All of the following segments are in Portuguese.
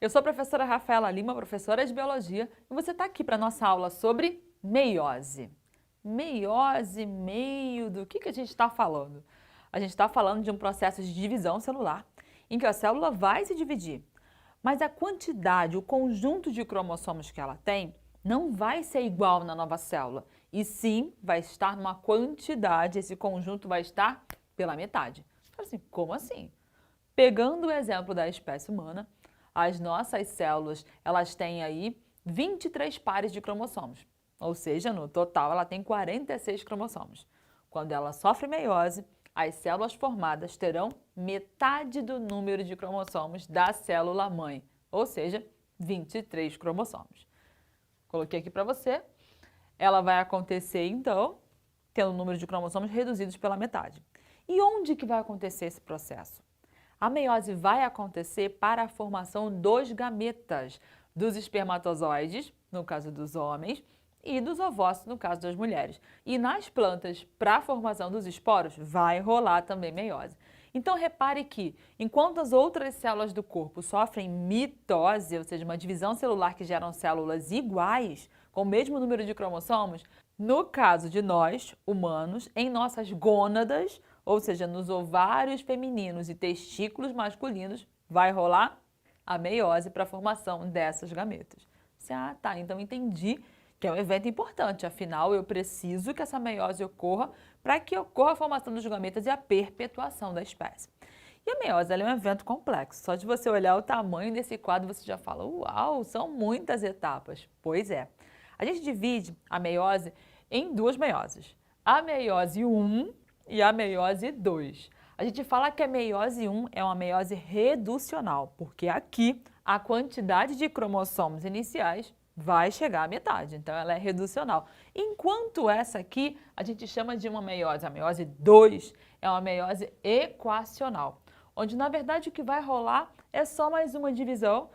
Eu sou a professora Rafaela Lima, professora de Biologia, e você está aqui para a nossa aula sobre meiose. Meiose, meio do que a gente está falando? A gente está falando de um processo de divisão celular, em que a célula vai se dividir, mas a quantidade, o conjunto de cromossomos que ela tem, não vai ser igual na nova célula, e sim vai estar numa quantidade, esse conjunto vai estar pela metade. Assim, como assim? Pegando o exemplo da espécie humana, as nossas células, elas têm aí 23 pares de cromossomos, ou seja, no total ela tem 46 cromossomos. Quando ela sofre meiose, as células formadas terão metade do número de cromossomos da célula-mãe, ou seja, 23 cromossomos. Coloquei aqui para você. Ela vai acontecer, então, tendo o número de cromossomos reduzidos pela metade. E onde que vai acontecer esse processo? A meiose vai acontecer para a formação dos gametas, dos espermatozoides, no caso dos homens, e dos ovócitos, no caso das mulheres. E nas plantas, para a formação dos esporos, vai rolar também meiose. Então, repare que, enquanto as outras células do corpo sofrem mitose, ou seja, uma divisão celular que geram células iguais, com o mesmo número de cromossomos, no caso de nós, humanos, em nossas gônadas, ou seja, nos ovários femininos e testículos masculinos, vai rolar a meiose para a formação dessas gametas. Tá, então entendi que é um evento importante, afinal eu preciso que essa meiose ocorra para que ocorra a formação dos gametas e a perpetuação da espécie. E a meiose é um evento complexo, só de você olhar o tamanho desse quadro você já fala, uau, são muitas etapas. Pois é, a gente divide a meiose em duas meioses, a meiose 1 e a meiose 2. A gente fala que a meiose 1 é uma meiose reducional, porque aqui a quantidade de cromossomos iniciais vai chegar à metade, então ela é reducional. Enquanto essa aqui a gente chama de uma meiose, a meiose 2 é uma meiose equacional, onde na verdade o que vai rolar é só mais uma divisão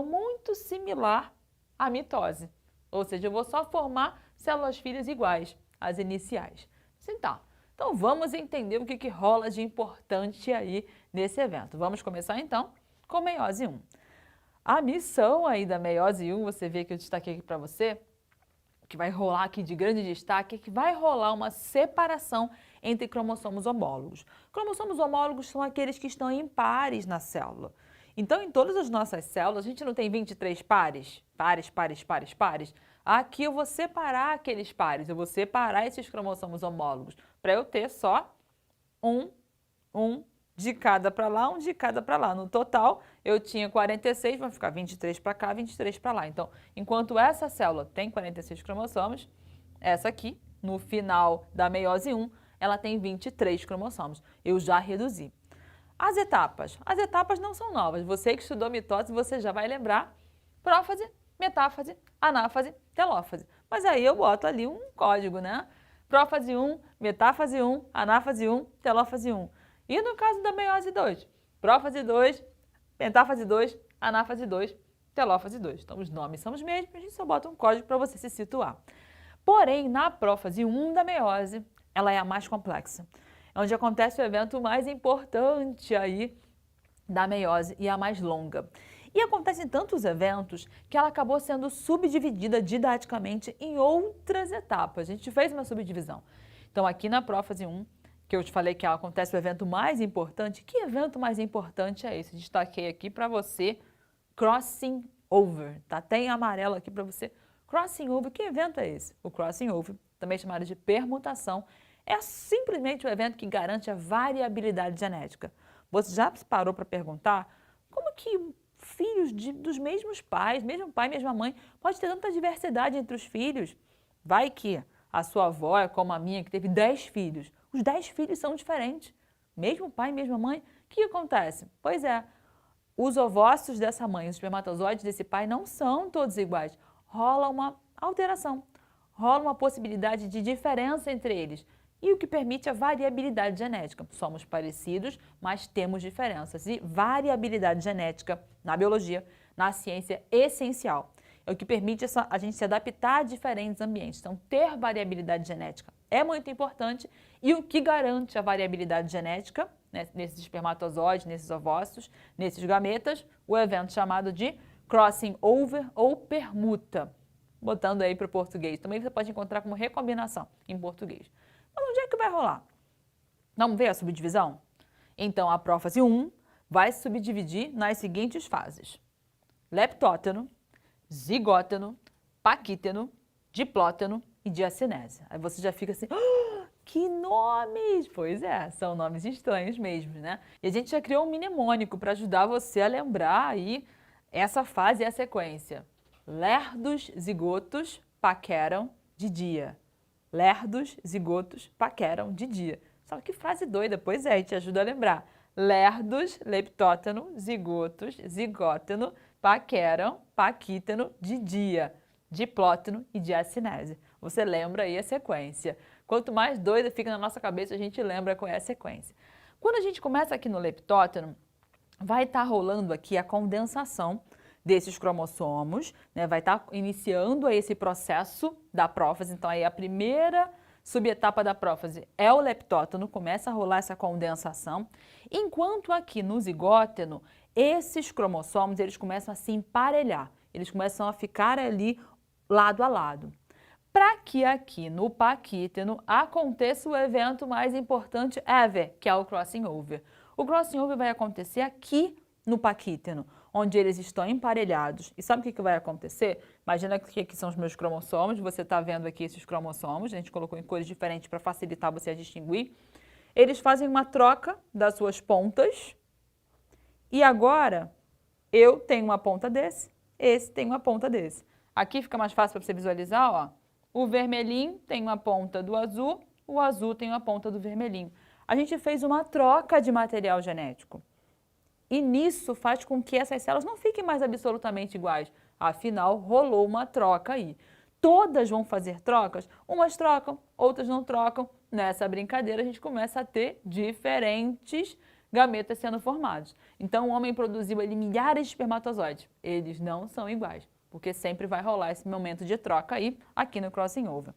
muito similar à mitose. Ou seja, eu vou só formar células filhas iguais às iniciais. Então vamos entender o que rola de importante aí nesse evento. Vamos começar então com meiose 1. A missão aí da meiose 1, você vê que eu destaquei aqui para você, que vai rolar aqui de grande destaque, é que vai rolar uma separação entre cromossomos homólogos. Cromossomos homólogos são aqueles que estão em pares na célula. Então, em todas as nossas células, a gente não tem 23 pares? Pares. Aqui eu vou separar aqueles pares, eu vou separar esses cromossomos homólogos, para eu ter só um de cada para lá, um de cada para lá. No total, eu tinha 46, vai ficar 23 para cá, 23 para lá. Então, enquanto essa célula tem 46 cromossomos, essa aqui, no final da meiose 1, ela tem 23 cromossomos. Eu já reduzi. As etapas não são novas. Você que estudou mitose, você já vai lembrar prófase, metáfase, anáfase, telófase. Mas aí eu boto ali um código, né? Prófase 1, metáfase 1, anáfase 1, telófase 1. E no caso da meiose 2, prófase 2, metáfase 2, anáfase 2, telófase 2. Então os nomes são os mesmos, a gente só bota um código para você se situar. Porém, na prófase 1 da meiose, ela é a mais complexa. É onde acontece o evento mais importante aí da meiose e a mais longa. E acontecem tantos eventos que ela acabou sendo subdividida didaticamente em outras etapas. A gente fez uma subdivisão. Então aqui na prófase 1, que eu te falei que acontece o evento mais importante, que evento mais importante é esse? Destaquei aqui para você, crossing over, tá? Tem amarelo aqui para você. Crossing over, que evento é esse? O crossing over, também chamado de permutação, é simplesmente o evento que garante a variabilidade genética. Você já parou para perguntar como que filhos dos mesmos pais, mesmo pai, mesma mãe, pode ter tanta diversidade entre os filhos? Vai que a sua avó é como a minha, que teve 10 filhos. Os 10 filhos são diferentes. Mesmo pai, mesma mãe. O que acontece? Pois é, os ovócitos dessa mãe, os espermatozoides desse pai não são todos iguais. Rola uma alteração, rola uma possibilidade de diferença entre eles. E o que permite a variabilidade genética. Somos parecidos, mas temos diferenças. E variabilidade genética na biologia, na ciência, é essencial. É o que permite a gente se adaptar a diferentes ambientes. Então, ter variabilidade genética é muito importante e o que garante a variabilidade genética, né, nesses espermatozoides, nesses ovócitos, nesses gametas, o evento chamado de crossing over ou permuta, botando aí para o português. Também você pode encontrar como recombinação em português. Então, onde é que vai rolar? Vamos ver a subdivisão? Então, a prófase 1 vai se subdividir nas seguintes fases: leptóteno, zigóteno, paquíteno, diplóteno e diacinese. Aí você já fica assim, oh, que nomes! Pois é, são nomes estranhos mesmo, né? E a gente já criou um mnemônico para ajudar você a lembrar aí essa fase e a sequência. Lerdos, zigotos, paqueram de dia. Lerdos, zigotos, paqueram de dia. Só que frase doida, pois é, a gente ajuda a lembrar. Lerdos, leptóteno, zigotos, zigóteno, paqueram, paquíteno de dia, diplóteno e diacinese. Você lembra aí a sequência. Quanto mais doida fica na nossa cabeça, a gente lembra qual é a sequência. Quando a gente começa aqui no leptóteno, vai estar rolando aqui a condensação desses cromossomos, né? Vai estar iniciando aí esse processo da prófase. Então, aí a primeira subetapa da prófase é o leptóteno, começa a rolar essa condensação, enquanto aqui no zigóteno, esses cromossomos, eles começam a se emparelhar, eles começam a ficar ali lado a lado. Para que aqui no paquíteno aconteça o evento mais importante ever, que é o crossing over. O crossing over vai acontecer aqui no paquíteno, onde eles estão emparelhados. E sabe o que vai acontecer? Imagina que aqui são os meus cromossomos, você está vendo aqui esses cromossomos, a gente colocou em cores diferentes para facilitar você a distinguir. Eles fazem uma troca das suas pontas e agora eu tenho uma ponta desse, esse tem uma ponta desse. Aqui fica mais fácil para você visualizar, ó. O vermelhinho tem uma ponta do azul, o azul tem uma ponta do vermelhinho. A gente fez uma troca de material genético. E nisso faz com que essas células não fiquem mais absolutamente iguais. Afinal, rolou uma troca aí. Todas vão fazer trocas, umas trocam, outras não trocam. Nessa brincadeira, a gente começa a ter diferentes gametas sendo formados. Então, o homem produziu ali milhares de espermatozoides. Eles não são iguais, porque sempre vai rolar esse momento de troca aí, aqui no crossing over.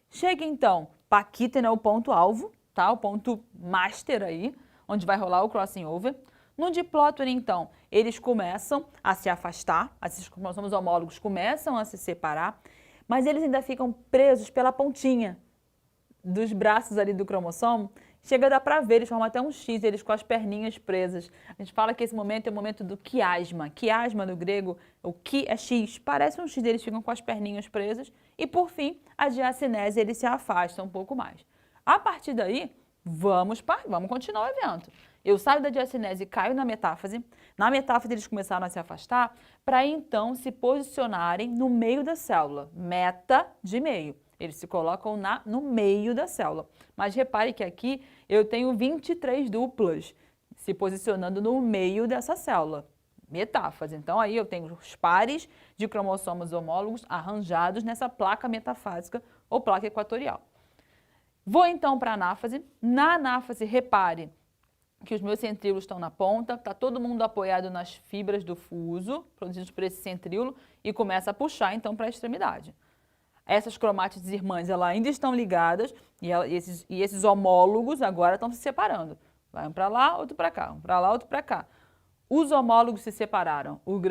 Chega então, paquíteno é o ponto-alvo, tá? O ponto master aí, onde vai rolar o crossing over. No diplóteno, então, eles começam a se afastar, esses cromossomos homólogos começam a se separar, mas eles ainda ficam presos pela pontinha dos braços ali do cromossomo. Chega a dar para ver, eles formam até um X, eles com as perninhas presas. A gente fala que esse momento é o momento do quiasma. Quiasma, no grego, o qui é X, parece um X, eles ficam com as perninhas presas. E, por fim, a diacinese, eles se afastam um pouco mais. A partir daí, vamos continuar o evento. Eu saio da diacinese e caio na metáfase. Na metáfase, eles começaram a se afastar para então se posicionarem no meio da célula. Meta de meio. Eles se colocam no meio da célula. Mas repare que aqui eu tenho 23 duplas se posicionando no meio dessa célula. Metáfase. Então, aí eu tenho os pares de cromossomos homólogos arranjados nessa placa metafásica ou placa equatorial. Vou então para a anáfase. Na anáfase, repare que os meus centríolos estão na ponta, está todo mundo apoiado nas fibras do fuso, produzidos por esse centríolo, e começa a puxar então para a extremidade. Essas cromátides irmãs elas ainda estão ligadas e esses homólogos agora estão se separando. Vai um para lá, outro para cá, um para lá, outro para cá. Os homólogos se separaram. O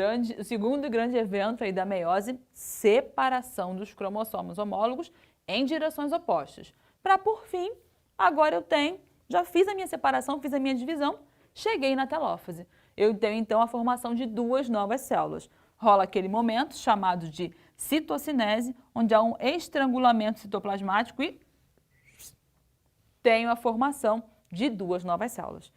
segundo grande evento aí da meiose, separação dos cromossomos homólogos em direções opostas. Para, por fim, agora já fiz a minha separação, fiz a minha divisão, cheguei na telófase. Eu tenho, então, a formação de duas novas células. Rola aquele momento chamado de citocinese, onde há um estrangulamento citoplasmático e tenho a formação de duas novas células.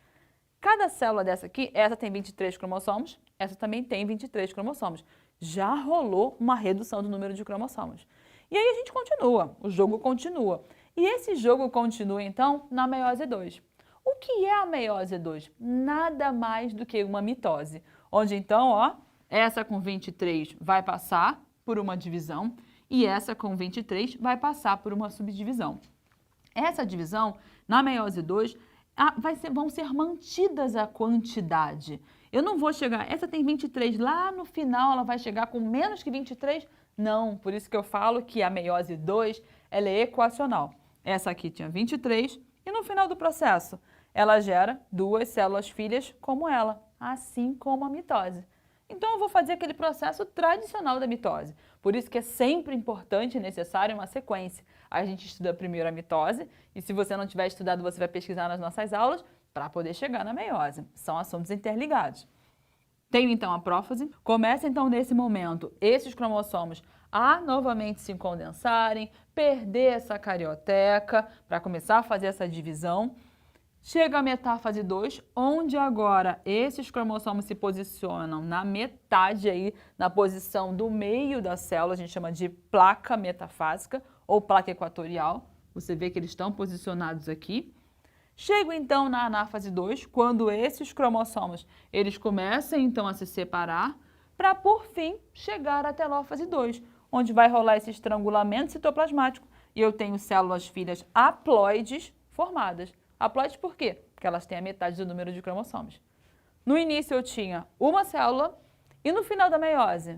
Cada célula dessa aqui, essa tem 23 cromossomos, essa também tem 23 cromossomos. Já rolou uma redução do número de cromossomos. E aí a gente continua, o jogo continua. E esse jogo continua, então, na meiose 2. O que é a meiose 2? Nada mais do que uma mitose, onde, então, ó, essa com 23 vai passar por uma divisão e essa com 23 vai passar por uma subdivisão. Essa divisão, na meiose 2, vão ser mantidas a quantidade. Eu não vou chegar, essa tem 23, lá no final ela vai chegar com menos que 23? Não, por isso que eu falo que a meiose 2 ela é equacional. Essa aqui tinha 23 e no final do processo ela gera 2 células filhas como ela, assim como a mitose. Então eu vou fazer aquele processo tradicional da mitose. Por isso que é sempre importante e necessário uma sequência. A gente estuda primeiro a mitose e se você não tiver estudado, você vai pesquisar nas nossas aulas para poder chegar na meiose. São assuntos interligados. Tenho então a prófase. Começa então nesse momento esses cromossomos a novamente se condensarem, perder essa carioteca para começar a fazer essa divisão. Chega a metáfase 2, onde agora esses cromossomos se posicionam na metade aí, na posição do meio da célula, a gente chama de placa metafásica ou placa equatorial. Você vê que eles estão posicionados aqui. Chego então na anáfase 2, quando esses cromossomos eles começam então a se separar, para por fim chegar à telófase 2, onde vai rolar esse estrangulamento citoplasmático e eu tenho células filhas haploides formadas. Haploides por quê? Porque elas têm a metade do número de cromossomos. No início eu tinha uma célula e no final da meiose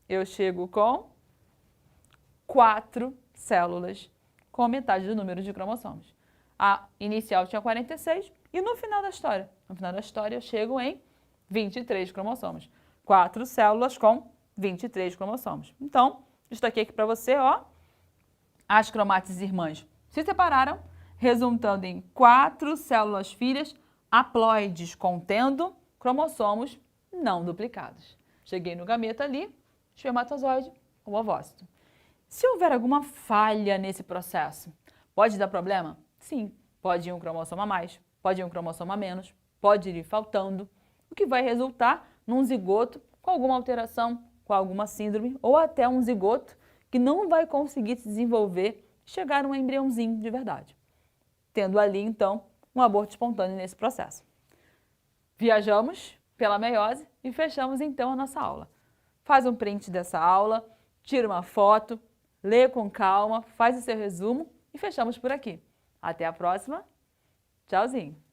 eu chego com 4 células com metade do número de cromossomos. A inicial tinha 46 e no final da história eu chego em 23 cromossomos. 4 células com 23 cromossomos. Então, destaquei aqui para você, ó, as cromátides irmãs se separaram, resultando em 4 células filhas haploides contendo cromossomos não duplicados. Cheguei no gameta ali, espermatozoide ou ovócito. Se houver alguma falha nesse processo, pode dar problema? Sim, pode ir um cromossomo a mais, pode ir um cromossomo a menos, pode ir faltando, o que vai resultar num zigoto com alguma alteração, com alguma síndrome, ou até um zigoto que não vai conseguir se desenvolver e chegar a um embriãozinho de verdade, tendo ali, então, um aborto espontâneo nesse processo. Viajamos pela meiose e fechamos, então, a nossa aula. Faz um print dessa aula, tira uma foto, lê com calma, faz o seu resumo e fechamos por aqui. Até a próxima. Tchauzinho!